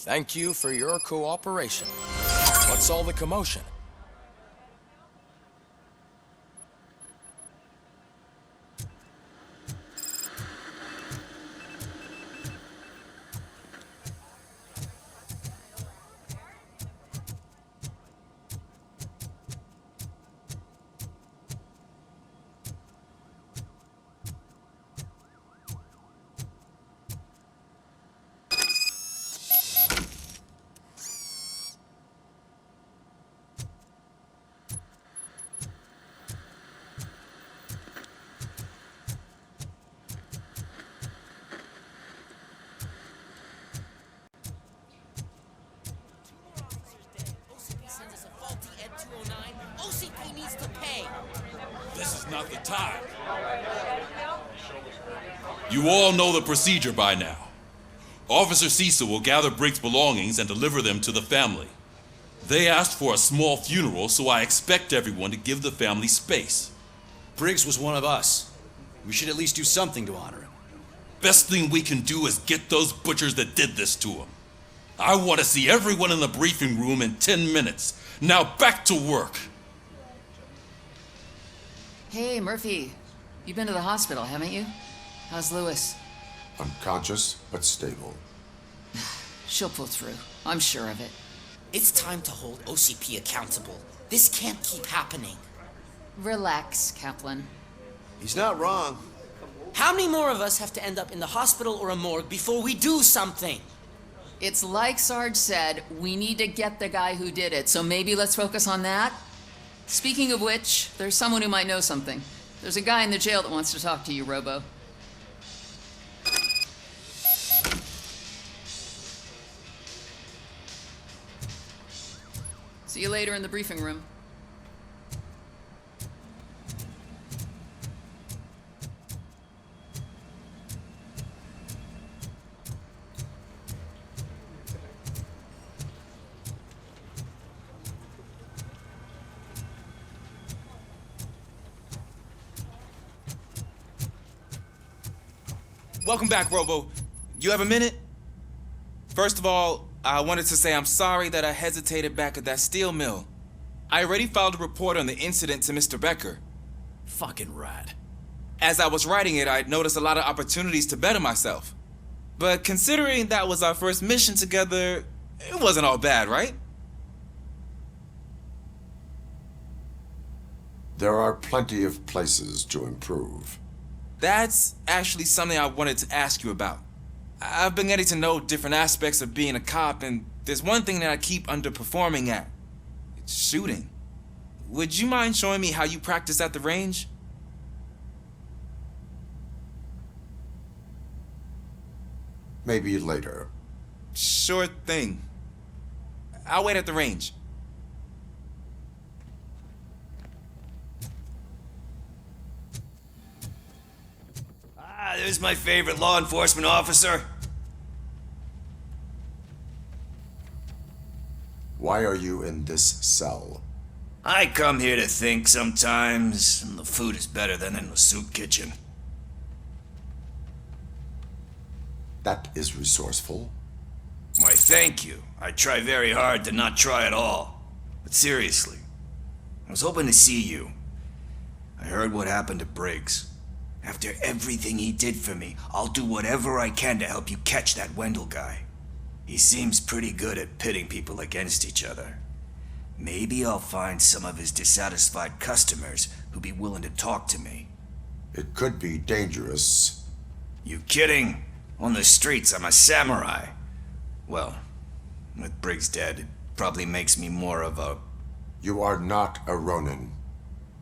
Thank you for your cooperation. What's all the commotion? OCP needs to pay. This is not the time. You all know the procedure by now. Officer Cecil will gather Briggs' belongings and deliver them to the family. They asked for a small funeral, so I expect everyone to give the family space. Briggs was one of us. We should at least do something to honor him. Best thing we can do is get those butchers that did this to him. I want to see everyone in the briefing room in 10 minutes. Now back to work. Hey, Murphy. You've been to the hospital, haven't you? How's Lewis? Unconscious, but stable. She'll pull through. I'm sure of it. It's time to hold OCP accountable. This can't keep happening. Relax, Kaplan. He's not wrong. How many more of us have to end up in the hospital or a morgue before we do something? It's like Sarge said, we need to get the guy who did it, so maybe let's focus on that? Speaking of which, there's someone who might know something. There's a guy in the jail that wants to talk to you, Robo. See you later in the briefing room. Welcome back, Robo. You have a minute? First of all, I wanted to say I'm sorry that I hesitated back at that steel mill. I already filed a report on the incident to Mr. Becker. Fucking rat. As I was writing it, I'd noticed a lot of opportunities to better myself. But considering that was our first mission together, it wasn't all bad, right? There are plenty of places to improve. That's actually something I wanted to ask you about. I've been getting to know different aspects of being a cop, and there's one thing that I keep underperforming at. It's shooting. Would you mind showing me how you practice at the range? Maybe later. Sure thing. I'll wait at the range. There's my favorite law enforcement officer. Why are you in this cell? I come here to think sometimes, and the food is better than in the soup kitchen. That is resourceful. Why, thank you. I try very hard to not try at all. But seriously, I was hoping to see you. I heard what happened to Briggs. After everything he did for me, I'll do whatever I can to help you catch that Wendell guy. He seems pretty good at pitting people against each other. Maybe I'll find some of his dissatisfied customers who'd be willing to talk to me. It could be dangerous. You kidding? On the streets, I'm a samurai. Well, with Briggs dead, it probably makes me more of a... You are not a Ronin.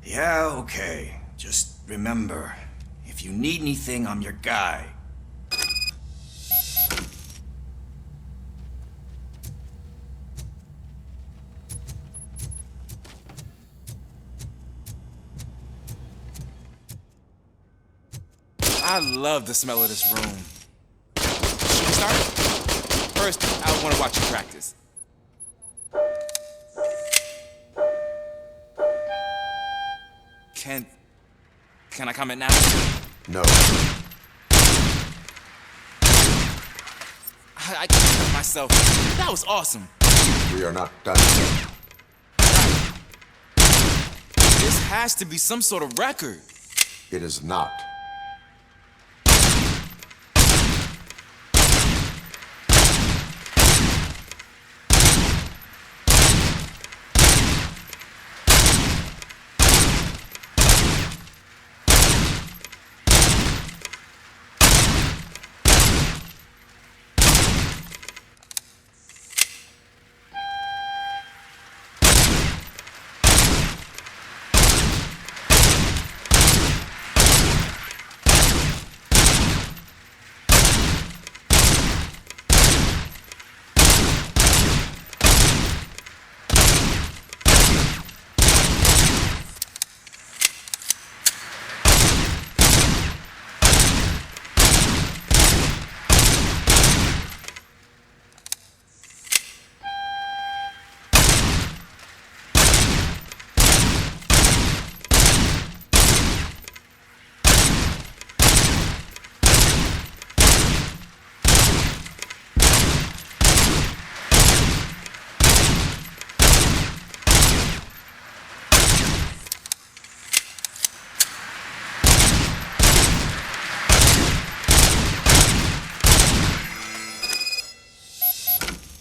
Yeah, okay. Just remember, if you need anything, I'm your guy. I love the smell of this room. Should we start? First, I want to watch you practice. Can I comment now? No. I can't help myself. That was awesome. We are not done yet. This has to be some sort of record. It is not.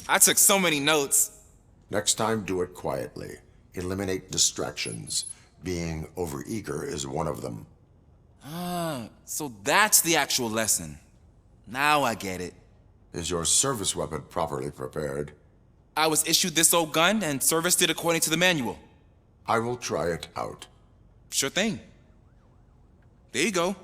I took so many notes. Next time, do it quietly. Eliminate distractions. Being overeager is one of them. So that's the actual lesson. Now I get it. Is your service weapon properly prepared? I was issued this old gun and serviced it according to the manual. I will try it out. Sure thing. There you go.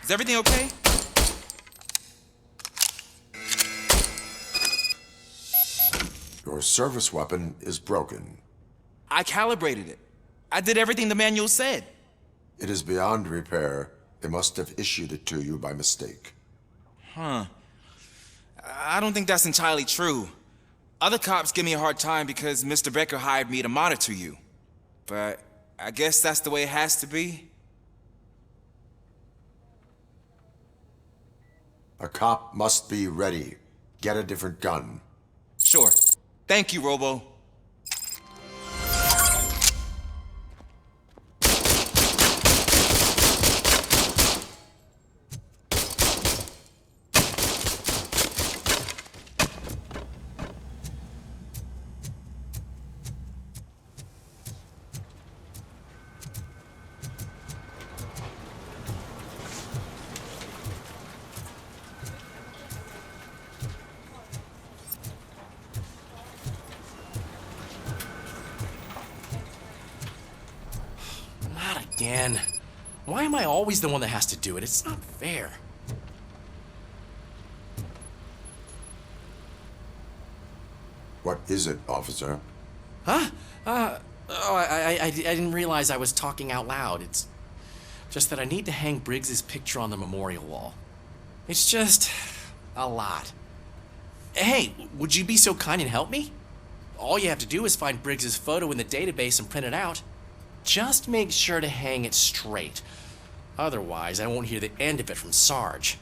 Is everything okay? Your service weapon is broken. I calibrated it. I did everything the manual said. It is beyond repair. They must have issued it to you by mistake. I don't think that's entirely true. Other cops give me a hard time because Mr. Becker hired me to monitor you. But I guess that's the way it has to be. A cop must be ready. Get a different gun. Sure. Thank you, Robo. Again. Why am I always the one that has to do it? It's not fair. What is it, officer? Huh? I didn't realize I was talking out loud. It's just that I need to hang Briggs's picture on the memorial wall. It's just a lot. Hey, would you be so kind and help me? All you have to do is find Briggs's photo in the database and print it out. Just make sure to hang it straight. Otherwise, I won't hear the end of it from Sarge.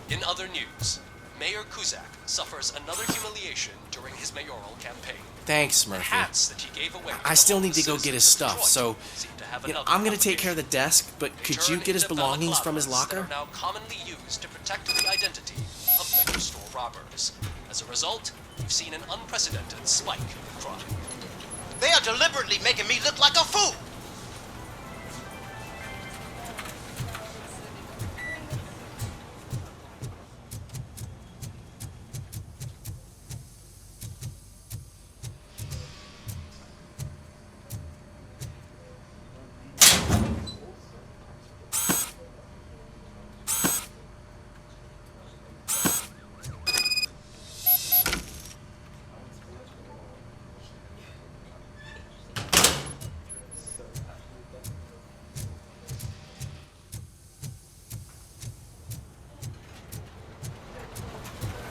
In other news, Mayor Kuzak suffers another humiliation during his mayoral campaign. Thanks, The Murphy. hats that he gave away. I still need to go get his stuff, so I'm gonna take care of the desk, but could you get his belongings from his locker? Are now commonly used to protect the identity of liquor store robbers. As a result, we've seen an unprecedented spike in crime. They are deliberately making me look like a fool.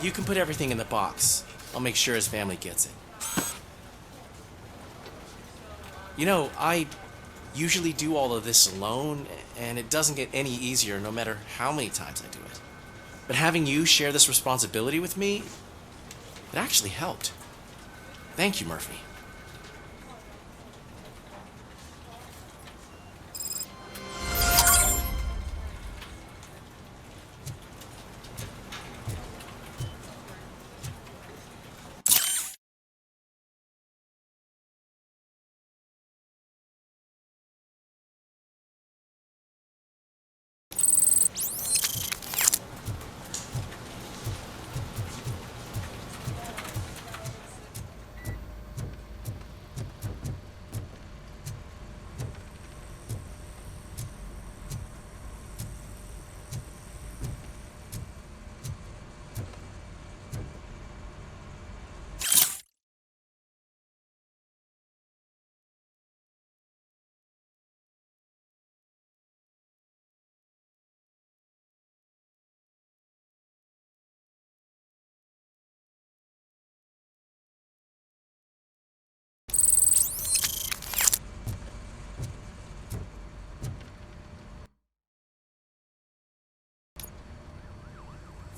You can put everything in the box. I'll make sure his family gets it. You know, I usually do all of this alone, and it doesn't get any easier no matter how many times I do it. But having you share this responsibility with me, it actually helped. Thank you, Murphy.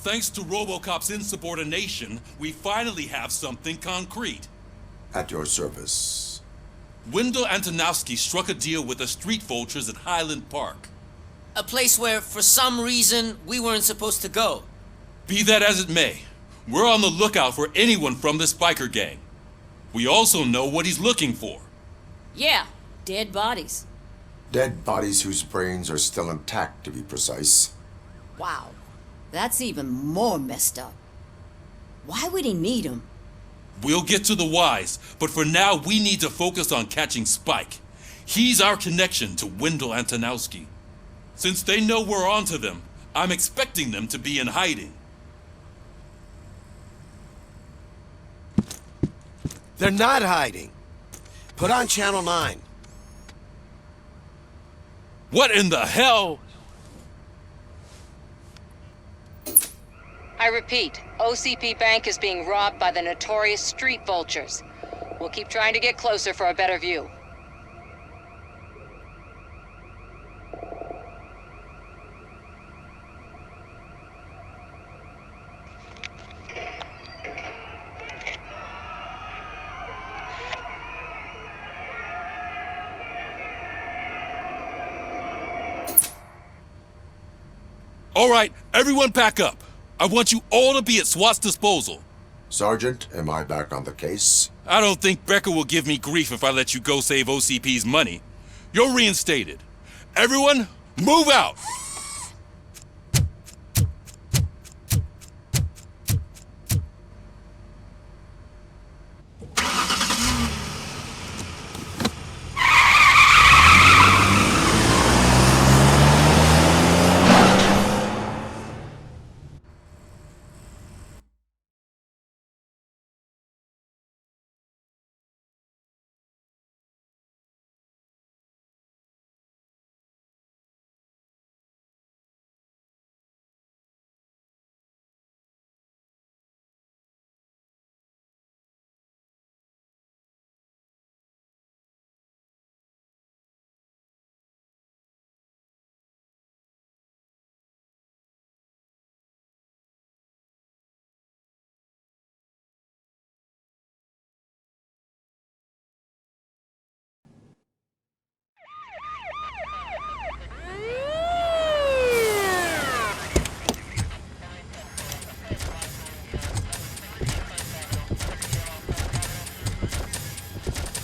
Thanks to RoboCop's insubordination, we finally have something concrete. At your service. Wendell Antonowski struck a deal with the street vultures at Highland Park. A place where, for some reason, we weren't supposed to go. Be that as it may, we're on the lookout for anyone from this biker gang. We also know what he's looking for. Yeah, dead bodies. Dead bodies whose brains are still intact, to be precise. Wow, that's even more messed up. Why would he need them? We'll get to the whys, but for now we need to focus on catching Spike. He's our connection to Wendell Antonowski. Since they know we're onto them, I'm expecting them to be in hiding. They're not hiding. Put on Channel 9. What in the hell? I repeat, OCP Bank is being robbed by the notorious street vultures. We'll keep trying to get closer for a better view. All right, everyone pack up. I want you all to be at SWAT's disposal. Sergeant, am I back on the case? I don't think Becker will give me grief if I let you go save OCP's money. You're reinstated. Everyone, move out!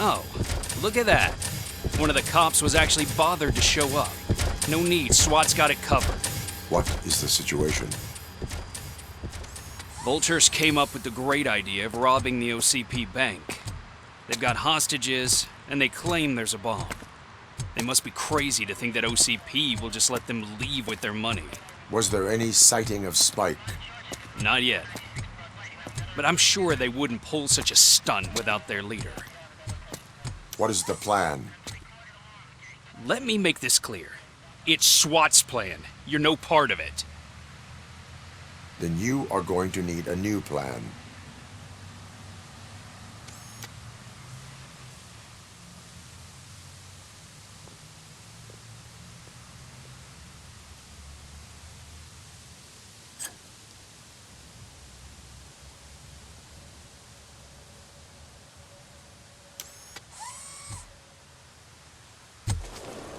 Oh, look at that. One of the cops was actually bothered to show up. No need, SWAT's got it covered. What is the situation? Vultures came up with the great idea of robbing the OCP bank. They've got hostages, and they claim there's a bomb. They must be crazy to think that OCP will just let them leave with their money. Was there any sighting of Spike? Not yet. But I'm sure they wouldn't pull such a stunt without their leader. What is the plan? Let me make this clear. It's SWAT's plan. You're no part of it. Then you are going to need a new plan.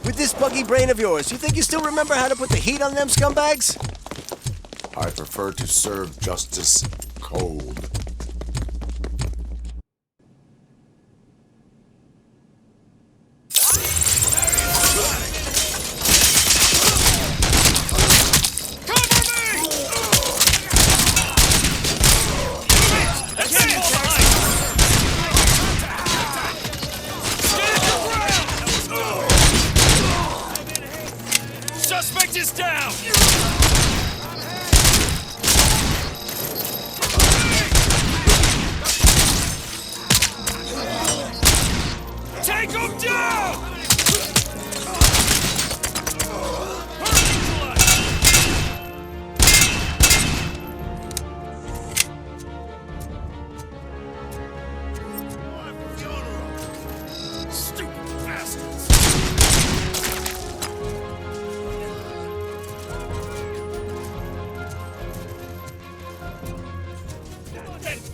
With this buggy brain of yours, you think you still remember how to put the heat on them scumbags? I prefer to serve justice cold. Suspect is down! Take him down! Stupid bastards!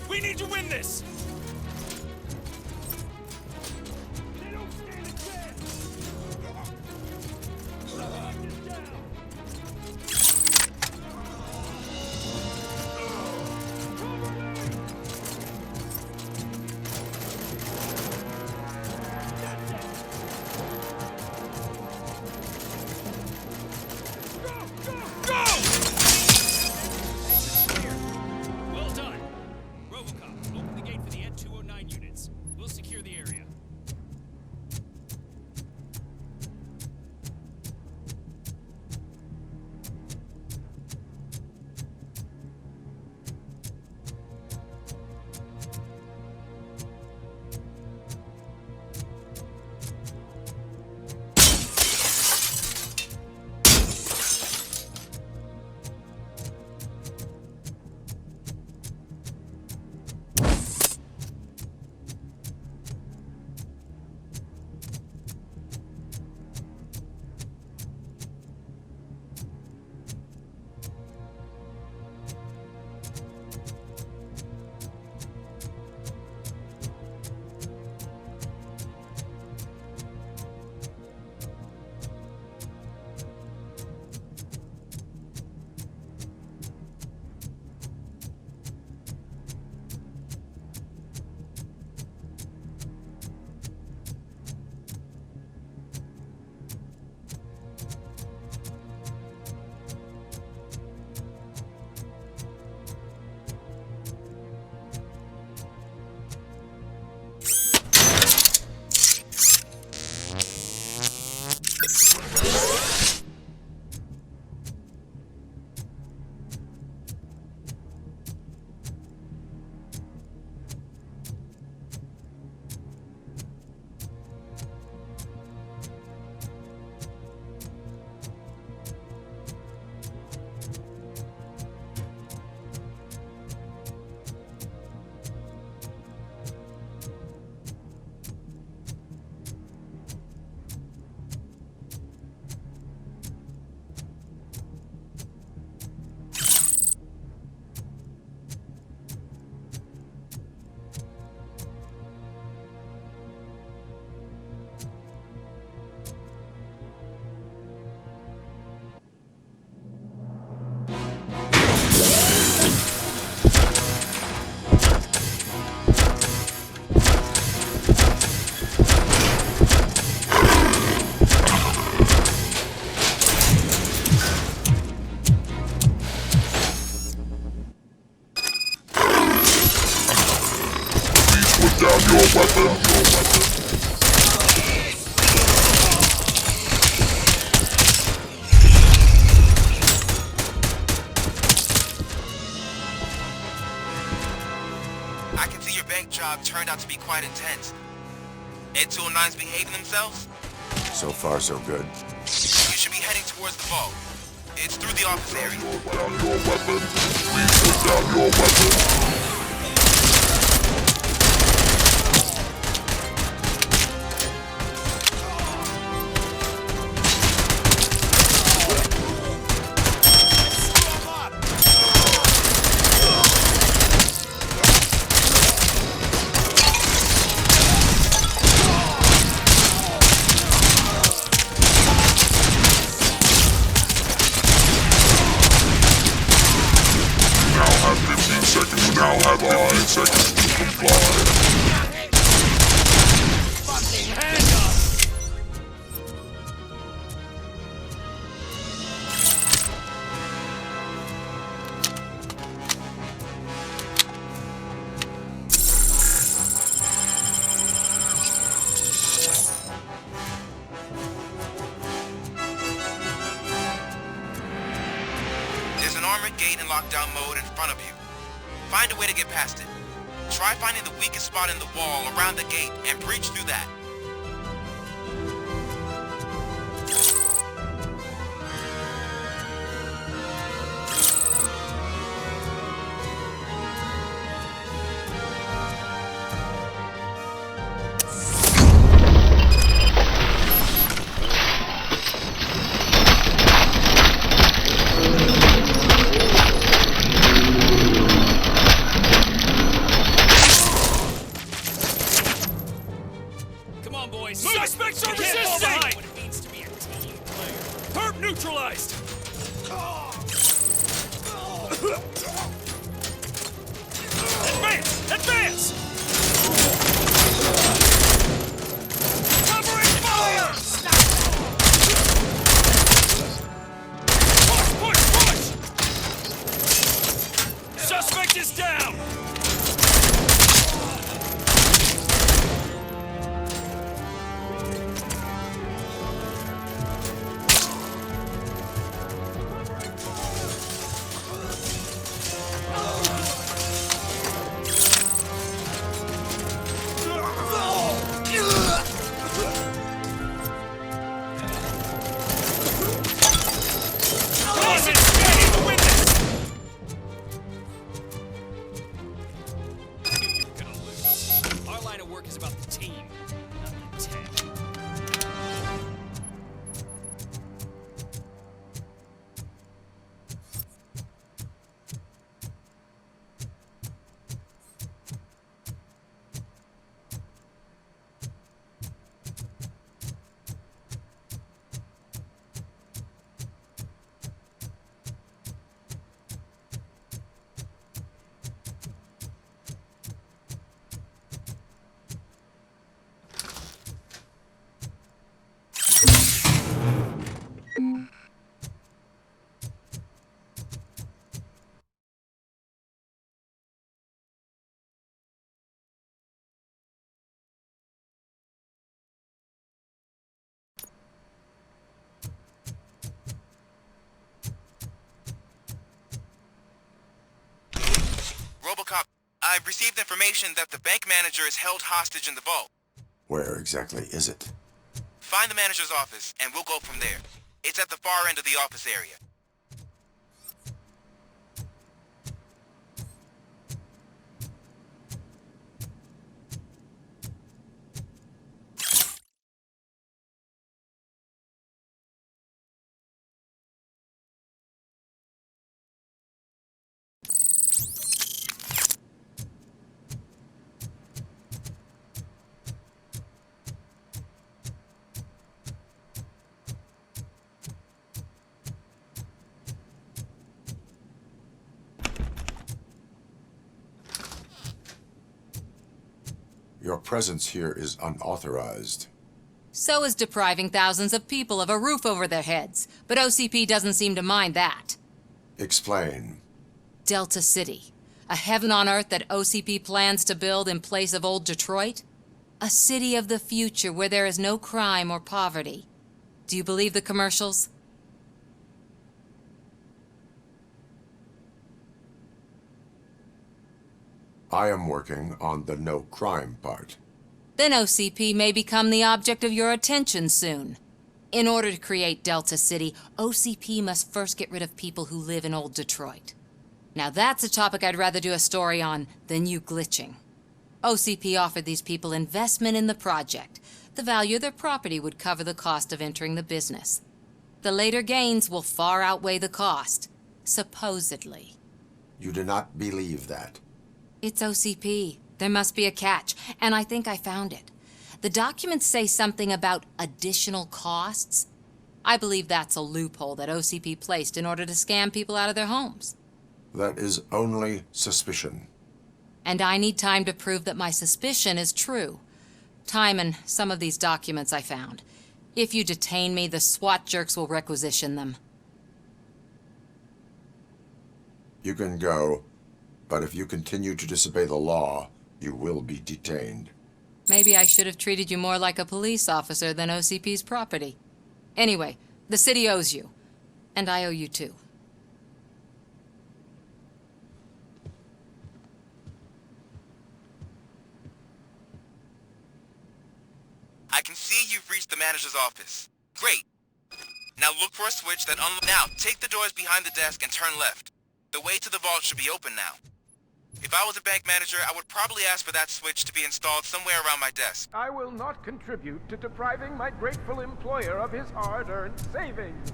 We need to win this! They don't stand a chance! Go! Well done. RoboCop, open the gate for the I can see your bank job turned out to be quite intense. Ed 209's behaving themselves? So far, so good. You should be heading towards the vault. It's through the office area. There's an armored gate in lockdown mode in front of you. Find a way to get past it. Try finding the weakest spot in the wall around the gate and breach through that. Suspects are resisting! What it means to be a team player. Perp neutralized! Advance! Advance! Covering fire! Push! Push! Push! Suspect is down! Is about the team, not the intent. RoboCop, I've received information that the bank manager is held hostage in the vault. Where exactly is it? Find the manager's office, and we'll go from there. It's at the far end of the office area. Your presence here is unauthorized. So is depriving thousands of people of a roof over their heads. But OCP doesn't seem to mind that. Explain. Delta City. A heaven on earth that OCP plans to build in place of old Detroit? A city of the future where there is no crime or poverty. Do you believe the commercials? I am working on the no crime part. Then OCP may become the object of your attention soon. In order to create Delta City, OCP must first get rid of people who live in old Detroit. Now that's a topic I'd rather do a story on than you glitching. OCP offered these people investment in the project. The value of their property would cover the cost of entering the business. The later gains will far outweigh the cost, supposedly. You do not believe that? It's OCP. There must be a catch, and I think I found it. The documents say something about additional costs. I believe that's a loophole that OCP placed in order to scam people out of their homes. That is only suspicion. And I need time to prove that my suspicion is true. Time and some of these documents I found. If you detain me, the SWAT jerks will requisition them. You can go, but if you continue to disobey the law, you will be detained. Maybe I should have treated you more like a police officer than OCP's property. Anyway, the city owes you. And I owe you too. I can see you've reached the manager's office. Great. Now look for a switch that Now, take the doors behind the desk and turn left. The way to the vault should be open now. If I was a bank manager, I would probably ask for that switch to be installed somewhere around my desk. I will not contribute to depriving my grateful employer of his hard-earned savings.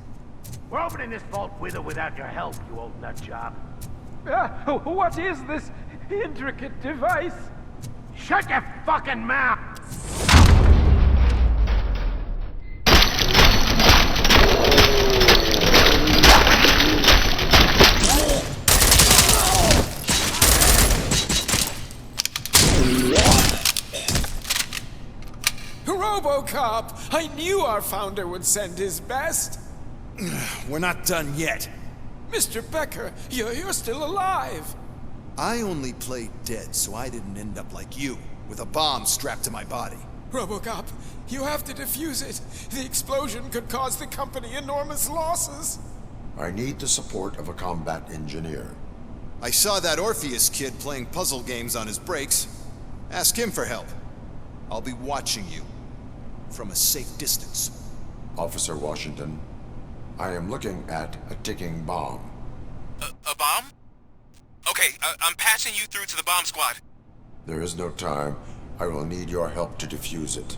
We're opening this vault with or without your help, you old nutjob. What is this intricate device? Shut your fucking mouth! RoboCop! I knew our founder would send his best. We're not done yet. Mr. Becker, you're still alive. I only played dead so I didn't end up like you, with a bomb strapped to my body. RoboCop, you have to defuse it. The explosion could cause the company enormous losses. I need the support of a combat engineer. I saw that Orpheus kid playing puzzle games on his breaks. Ask him for help. I'll be watching you. From a safe distance. Officer Washington, I am looking at a ticking bomb. A bomb? Okay, I'm passing you through to the bomb squad. There is no time. I will need your help to defuse it.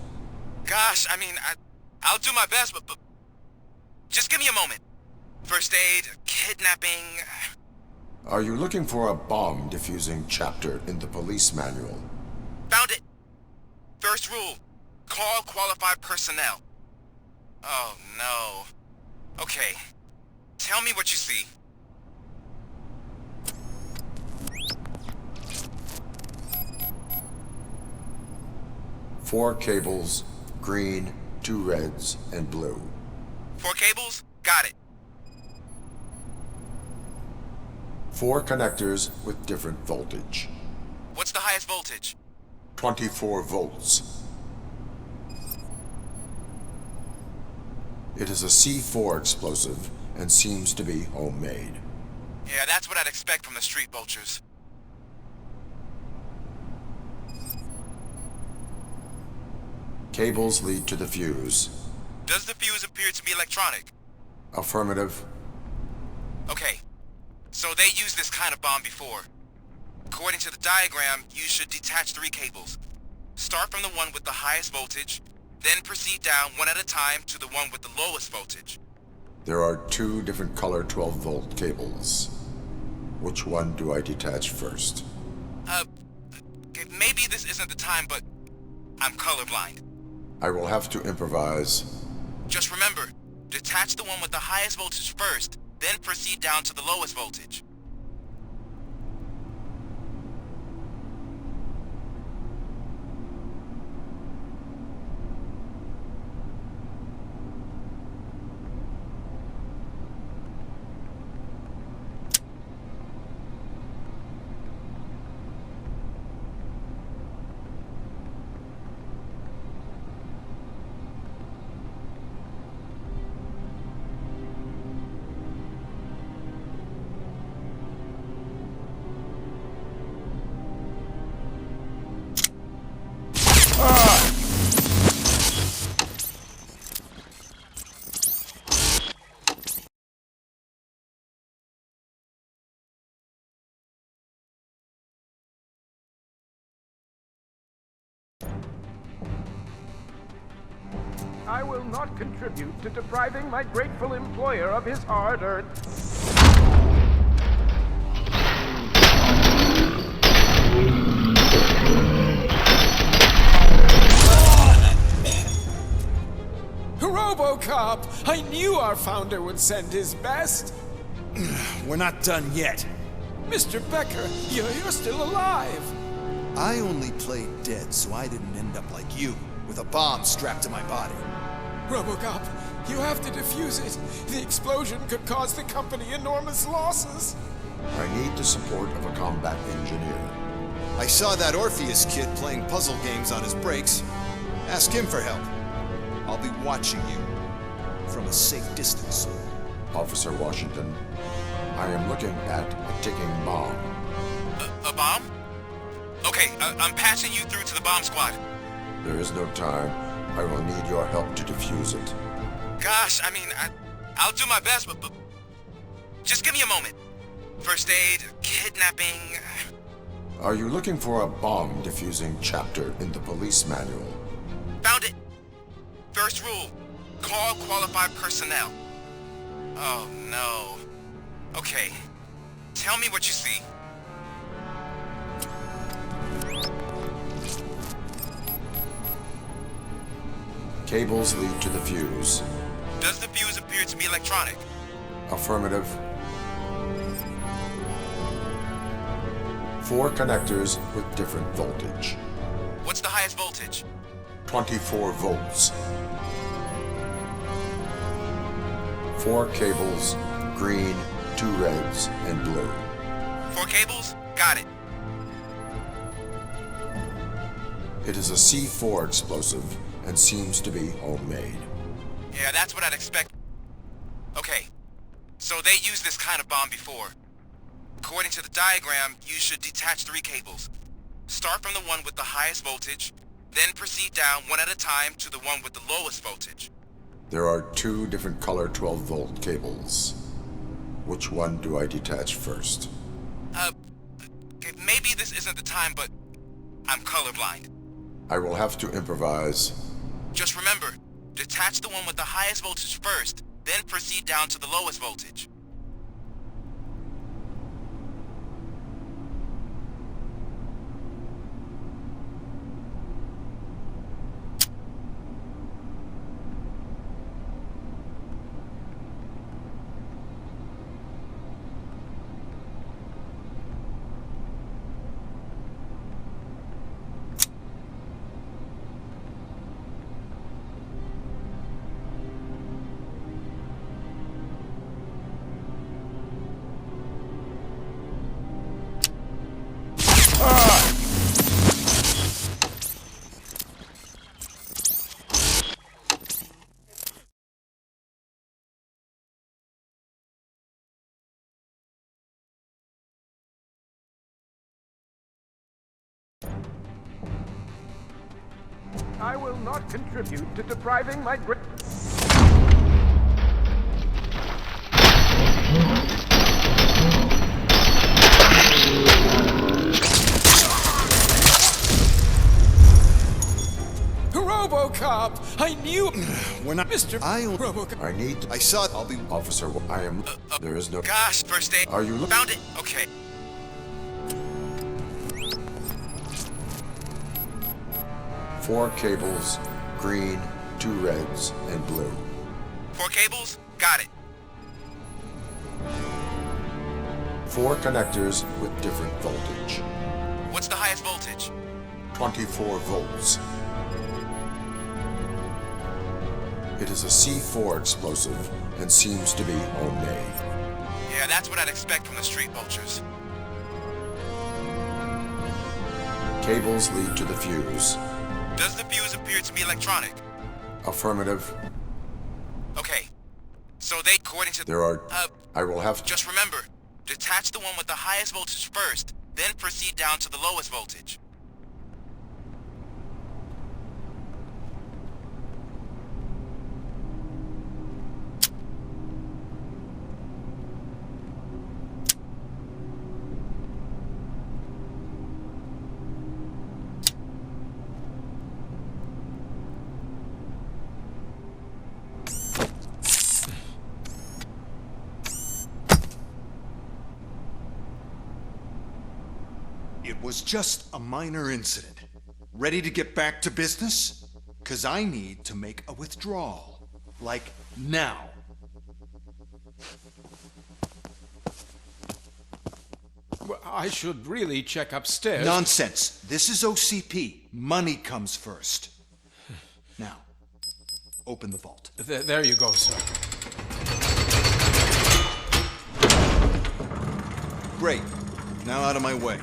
Gosh, I mean, I'll do my best, but just give me a moment. First aid, kidnapping... Are you looking for a bomb defusing chapter in the police manual? Found it! First rule, call qualified personnel. Oh no. Okay, tell me what you see. Four cables, green, 2 reds, and blue. 4 cables? Got it. 4 connectors with different voltage. What's the highest voltage? 24 volts. It is a C4 explosive and seems to be homemade. Yeah, that's what I'd expect from the street vultures. Cables lead to the fuse. Does the fuse appear to be electronic? Affirmative. Okay, so they used this kind of bomb before. According to the diagram, you should detach 3 cables. Start from the one with the highest voltage, then proceed down one at a time to the one with the lowest voltage. There are 2 different color 12-volt cables. Which one do I detach first? Maybe this isn't the time, but I'm colorblind. I will have to improvise. Just remember, detach the one with the highest voltage first, then proceed down to the lowest voltage. I will not contribute to depriving my grateful employer of his hard-earned... RoboCop! I knew our founder would send his best! We're not done yet. Mr. Becker, you're still alive! I only played dead so I didn't end up like you, with a bomb strapped to my body. RoboCop, you have to defuse it. The explosion could cause the company enormous losses. I need the support of a combat engineer. I saw that Orpheus kid playing puzzle games on his breaks. Ask him for help. I'll be watching you from a safe distance. Officer Washington, I am looking at a ticking bomb. A bomb? Okay, I'm passing you through to the bomb squad. There is no time. I will need your help to defuse it. Gosh, I mean, I'll do my best, but just give me a moment. First aid, kidnapping... Are you looking for a bomb defusing chapter in the police manual? Found it. First rule, call qualified personnel. Oh no. Okay, tell me what you see. Cables lead to the fuse. Does the fuse appear to be electronic? Affirmative. 4 connectors with different voltage. What's the highest voltage? 24 volts. 4 cables, green, 2 reds, and blue. 4 cables? Got it. It is a C4 explosive and seems to be homemade. Yeah, that's what I'd expect. Okay, so they used this kind of bomb before. According to the diagram, you should detach 3 cables. Start from the one with the highest voltage, then proceed down one at a time to the one with the lowest voltage. There are 2 different color 12-volt cables. Which one do I detach first? Okay, maybe this isn't the time, but I'm colorblind. I will have to improvise. Just remember, detach the one with the highest voltage first, then proceed down to the lowest voltage. I will not contribute to depriving my great... RoboCop! I knew... We're not... Mr. RoboCop. I need... I saw it. I'll be... Officer, I am... There is no... Gosh, first aid. Are you looking... Found it. Okay. Four cables, green, 2 reds, and blue. 4 cables? Got it. 4 connectors with different voltage. What's the highest voltage? 24 volts. It is a C4 explosive and seems to be homemade. Yeah, that's what I'd expect from the street vultures. Cables lead to the fuse. Does the fuse appear to be electronic? Affirmative. Okay. So they, according to... There are... I will have... Just remember, detach the one with the highest voltage first, then proceed down to the lowest voltage. It was just a minor incident. Ready to get back to business? 'Cause I need to make a withdrawal. Like now. Well, I should really check upstairs. Nonsense. This is OCP. Money comes first. Now, open the vault. There you go, sir. Great. Now out of my way.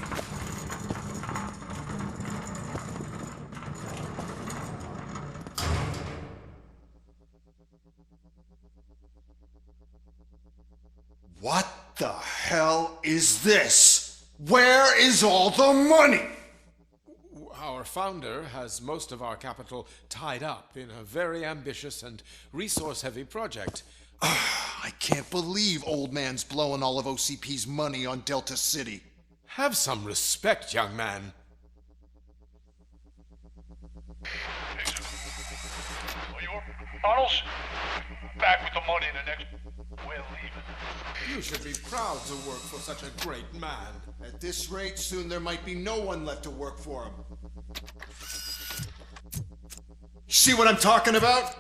What the hell is this? Where is all the money? Our founder has most of our capital tied up in a very ambitious and resource-heavy project. I can't believe old man's blowing all of OCP's money on Delta City. Have some respect, young man. Bottles? Back with the money in the next... We're leaving. You should be proud to work for such a great man. At this rate, soon there might be no one left to work for him. See what I'm talking about?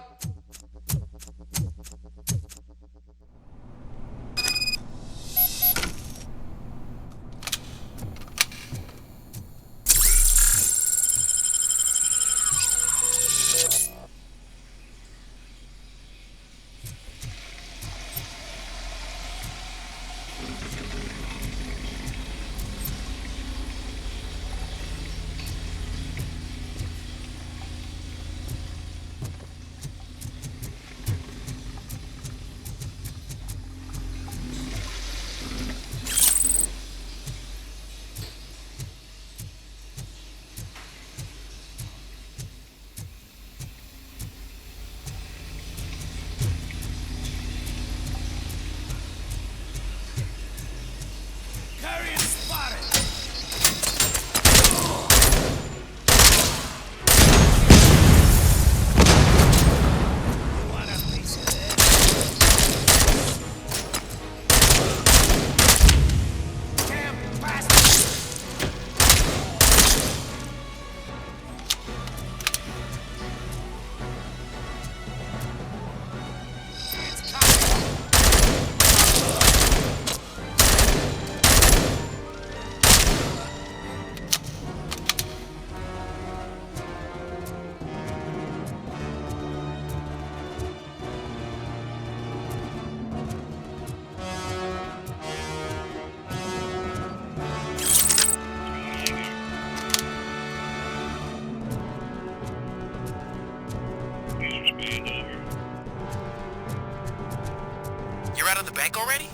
You're out of the bank already?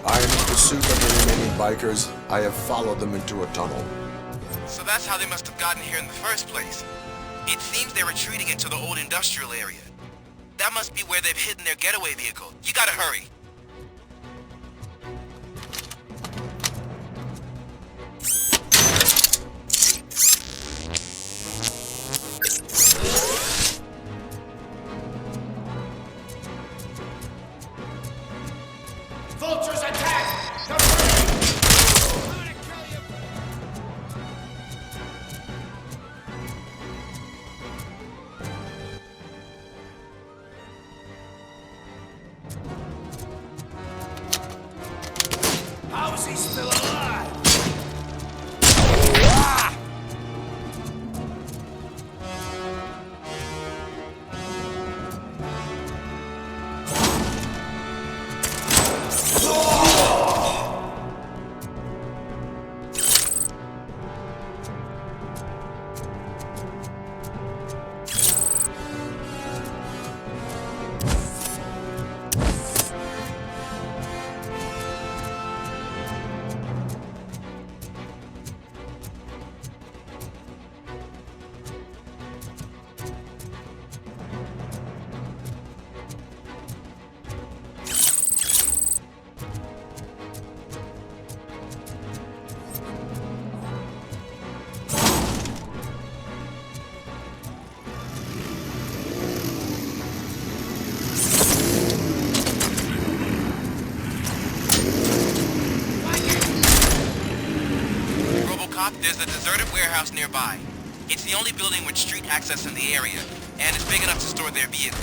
I am in pursuit of the remaining bikers. I have followed them into a tunnel. So that's how they must have gotten here in the first place. It seems they're retreating into the old industrial area. That must be where they've hidden their getaway vehicle. You gotta hurry. Vultures attack! How is he still alive? Ah! RoboCop, there's a deserted warehouse nearby. It's the only building with street access in the area, and it's big enough to store their vehicle.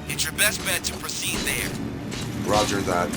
It's your best bet to proceed there. Roger that.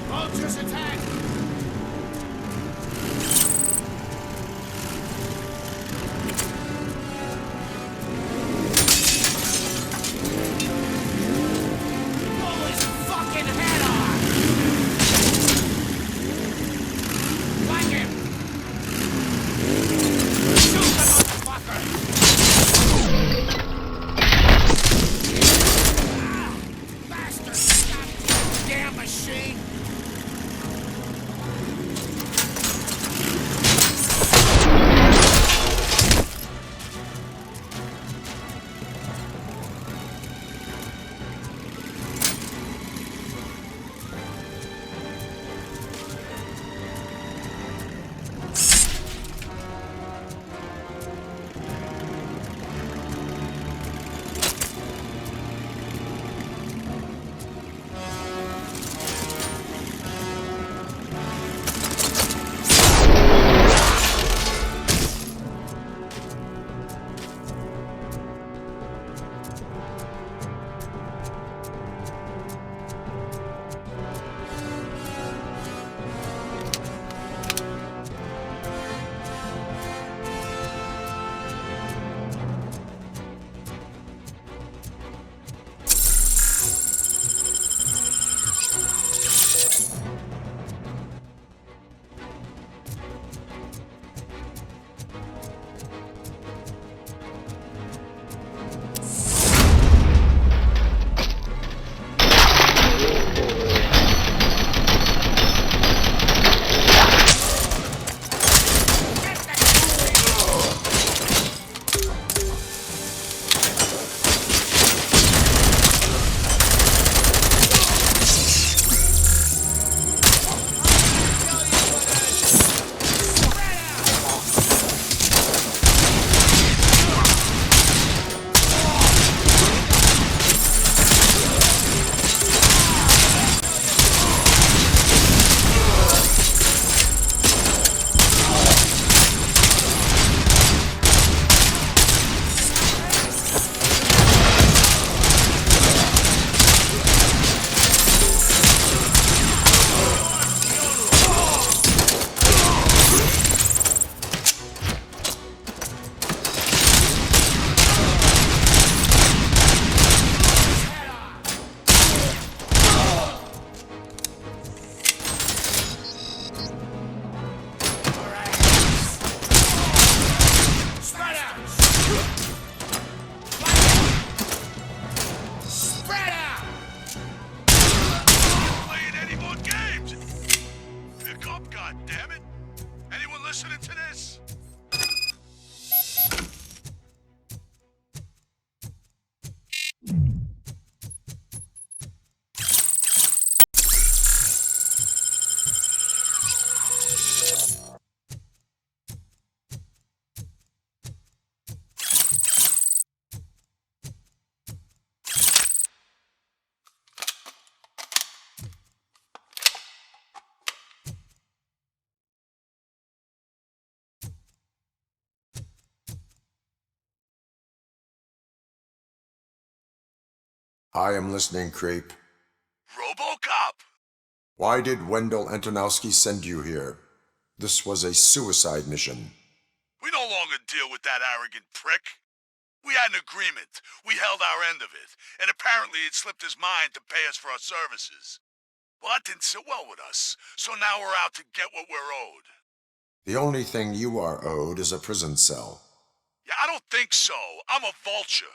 Vultures attack! Blow his fucking head off! Like him! Shoot the motherfucker! Bastard! Damn machine! I am listening, creep. RoboCop! Why did Wendell Antonowski send you here? This was a suicide mission. We no longer deal with that arrogant prick. We had an agreement. We held our end of it, and apparently it slipped his mind to pay us for our services. Well, that didn't sit well with us, so now we're out to get what we're owed. The only thing you are owed is a prison cell. Yeah, I don't think so. I'm a vulture.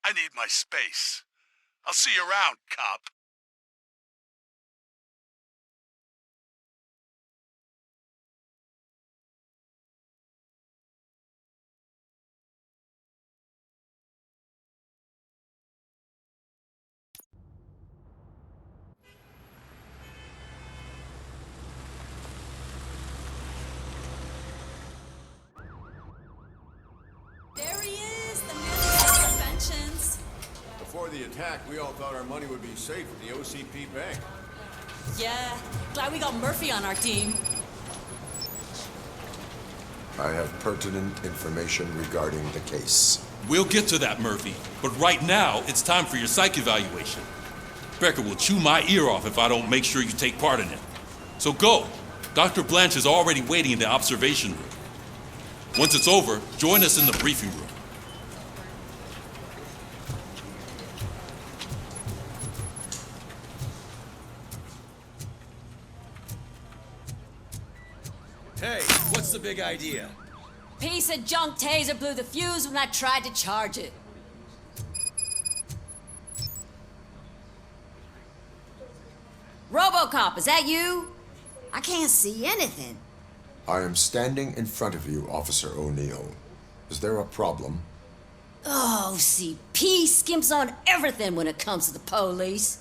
I need my space. I'll see you around, cop. There he is, the man of conventions. Before the attack, we all thought our money would be safe at the OCP bank. Yeah, glad we got Murphy on our team. I have pertinent information regarding the case. We'll get to that, Murphy. But right now, it's time for your psych evaluation. Becker will chew my ear off if I don't make sure you take part in it. So go. Dr. Blanche is already waiting in the observation room. Once it's over, join us in the briefing room. Hey, what's the big idea? Piece of junk taser blew the fuse when I tried to charge it. RoboCop, is that you? I can't see anything. I am standing in front of you, Officer O'Neill. Is there a problem? Oh, CP skimps on everything when it comes to the police.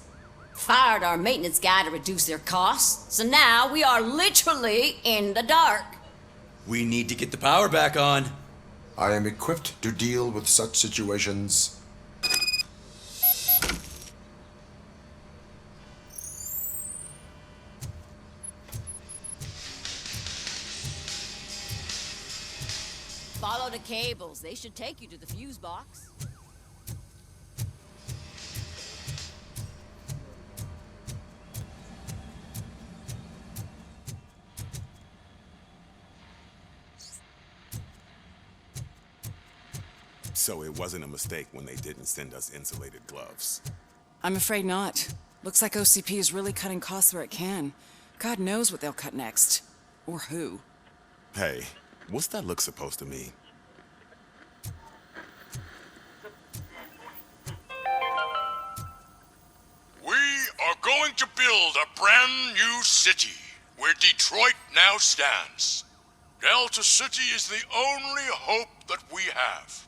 Fired our maintenance guy to reduce their costs, so now we are literally in the dark. We need to get the power back on. I am equipped to deal with such situations. Follow the cables. They should take you to the fuse box. So it wasn't a mistake when they didn't send us insulated gloves. I'm afraid not. Looks like OCP is really cutting costs where it can. God knows what they'll cut next. Or who. Hey, what's that look supposed to mean? We are going to build a brand new city where Detroit now stands. Delta City is the only hope that we have.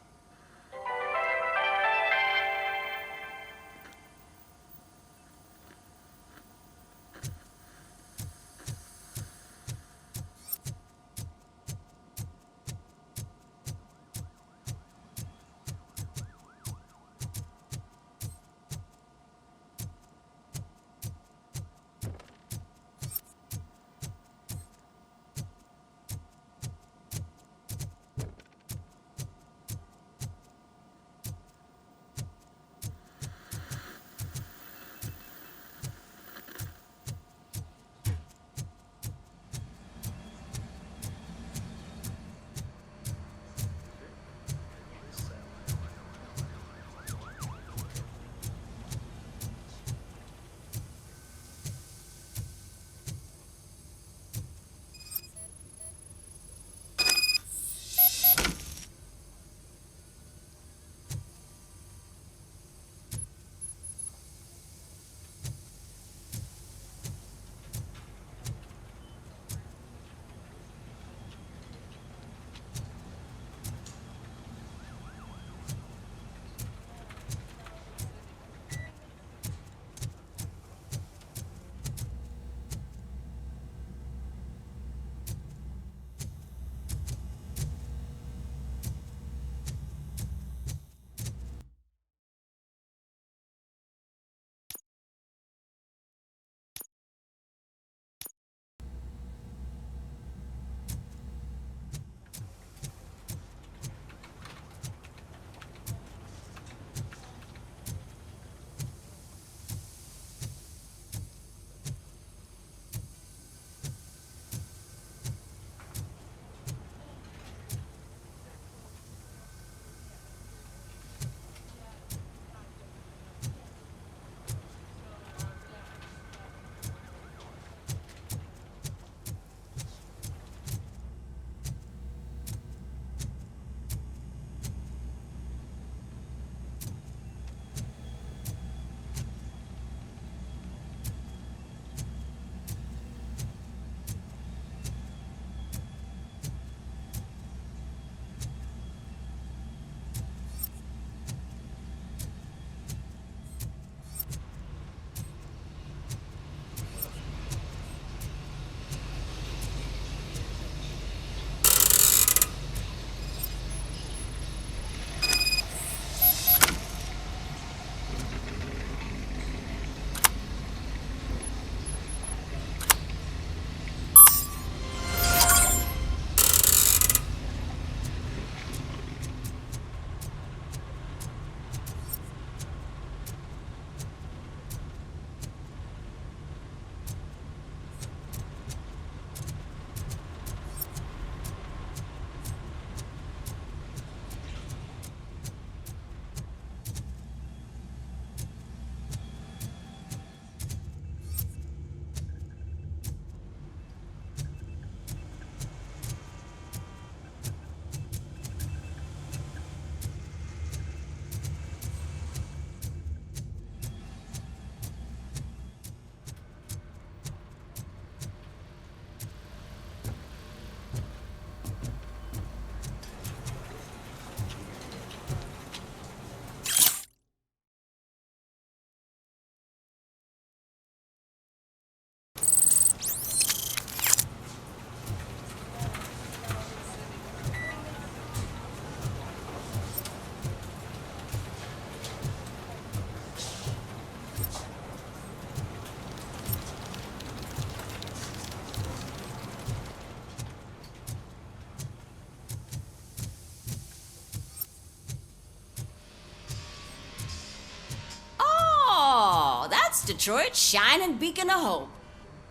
Detroit's shining beacon of hope.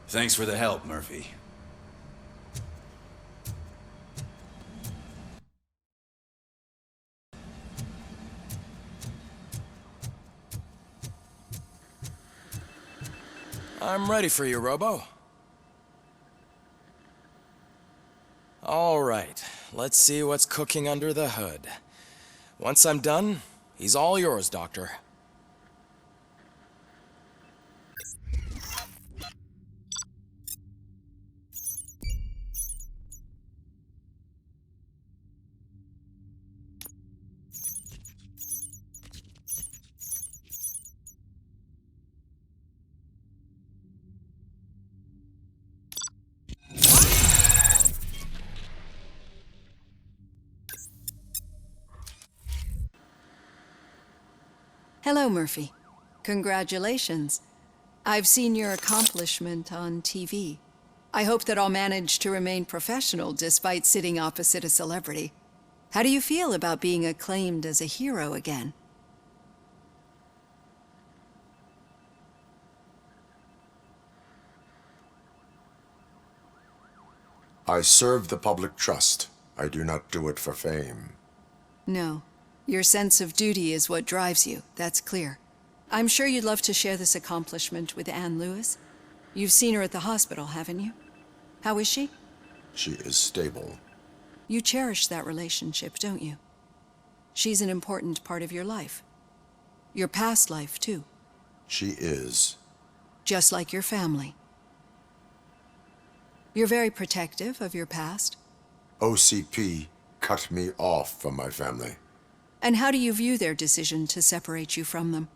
Thanks for the help, Murphy. I'm ready for you, Robo. All right, let's see what's cooking under the hood. Once I'm done, he's all yours, Doctor. Hello, Murphy. Congratulations. I've seen your accomplishment on TV. I hope that I'll manage to remain professional despite sitting opposite a celebrity. How do you feel about being acclaimed as a hero again? I serve the public trust. I do not do it for fame. No. Your sense of duty is what drives you, that's clear. I'm sure you'd love to share this accomplishment with Anne Lewis. You've seen her at the hospital, haven't you? How is she? She is stable. You cherish that relationship, don't you? She's an important part of your life. Your past life, too. She is. Just like your family. You're very protective of your past. OCP cut me off from my family. And how do you view their decision to separate you from them?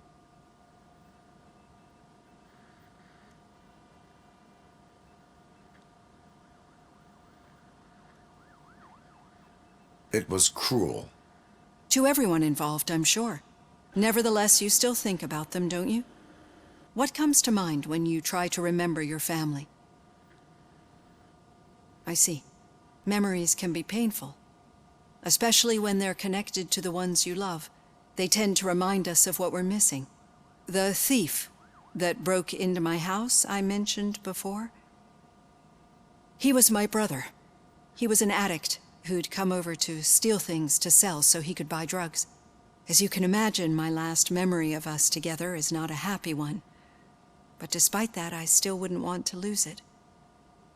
It was cruel. To everyone involved, I'm sure. Nevertheless, you still think about them, don't you? What comes to mind when you try to remember your family? I see. Memories can be painful. Especially when they're connected to the ones you love. They tend to remind us of what we're missing. The thief that broke into my house I mentioned before. He was my brother. He was an addict who'd come over to steal things to sell so he could buy drugs. As you can imagine, my last memory of us together is not a happy one. But despite that, I still wouldn't want to lose it.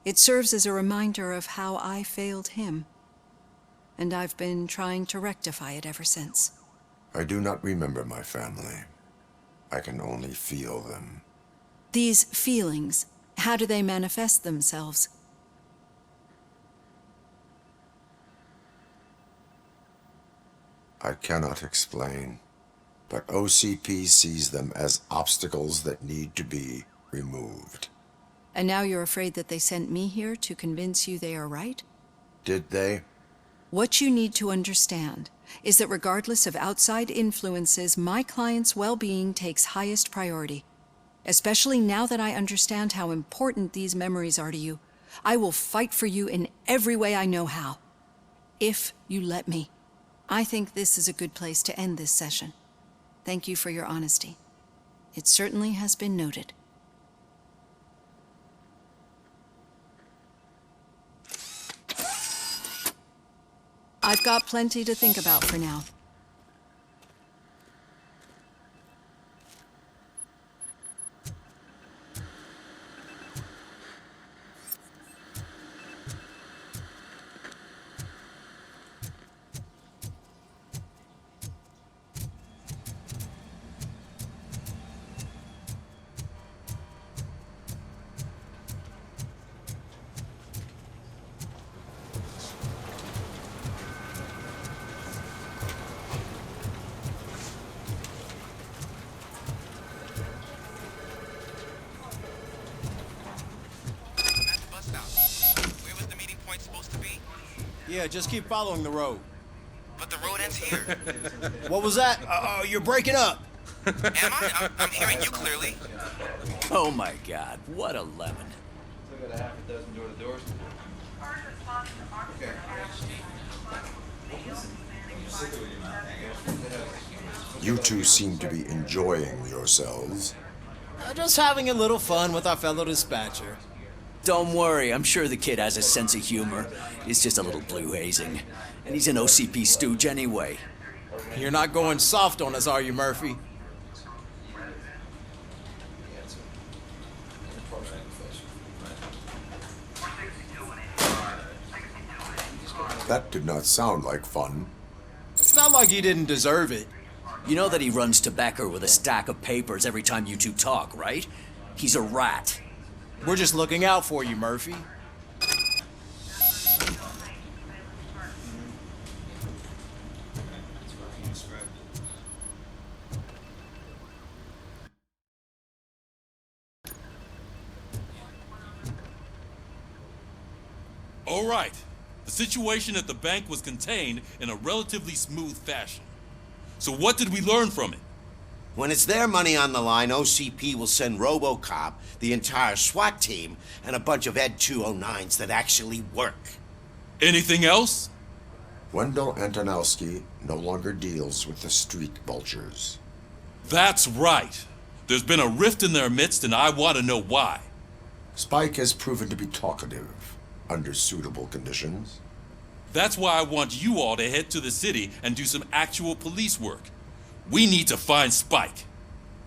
It serves as a reminder of how I failed him. And I've been trying to rectify it ever since. I do not remember my family. I can only feel them. These feelings, how do they manifest themselves? I cannot explain, but OCP sees them as obstacles that need to be removed. And now you're afraid that they sent me here to convince you they are right? Did they? What you need to understand is that regardless of outside influences, my client's well-being takes highest priority. Especially now that I understand how important these memories are to you. I will fight for you in every way I know how. If you let me. I think this is a good place to end this session. Thank you for your honesty. It certainly has been noted. I've got plenty to think about for now. Yeah, just keep following the road. But the road ends here. What was that? You're breaking up. Am I? I'm hearing you clearly. Oh my god, what a lemon. Still got a half a dozen door-to-doors. You two seem to be enjoying yourselves. Just having a little fun with our fellow dispatcher. Don't worry, I'm sure the kid has a sense of humor. It's just a little blue hazing. And he's an OCP stooge anyway. You're not going soft on us, are you, Murphy? That did not sound like fun. It's not like you didn't deserve it. You know that he runs to Becker with a stack of papers every time you two talk, right? He's a rat. We're just looking out for you, Murphy. All right. The situation at the bank was contained in a relatively smooth fashion. So what did we learn from it? When it's their money on the line, OCP will send RoboCop, the entire SWAT team, and a bunch of Ed 209s that actually work. Anything else? Wendell Antonowski no longer deals with the street vultures. That's right. There's been a rift in their midst, and I want to know why. Spike has proven to be talkative under suitable conditions. That's why I want you all to head to the city and do some actual police work. We need to find Spike.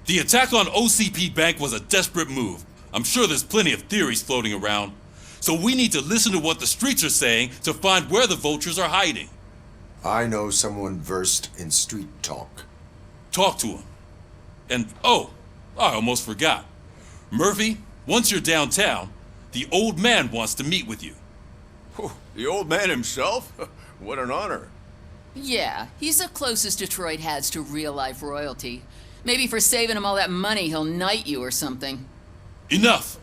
The attack on OCP Bank was a desperate move. I'm sure there's plenty of theories floating around. So we need to listen to what the streets are saying to find where the vultures are hiding. I know someone versed in street talk. Talk to him. And, oh, I almost forgot. Murphy, once you're downtown, the old man wants to meet with you. The old man himself? What an honor. Yeah, he's the closest Detroit has to real-life royalty. Maybe for saving him all that money, he'll knight you or something. Enough!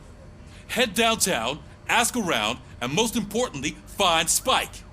Head downtown, ask around, and most importantly, find Spike.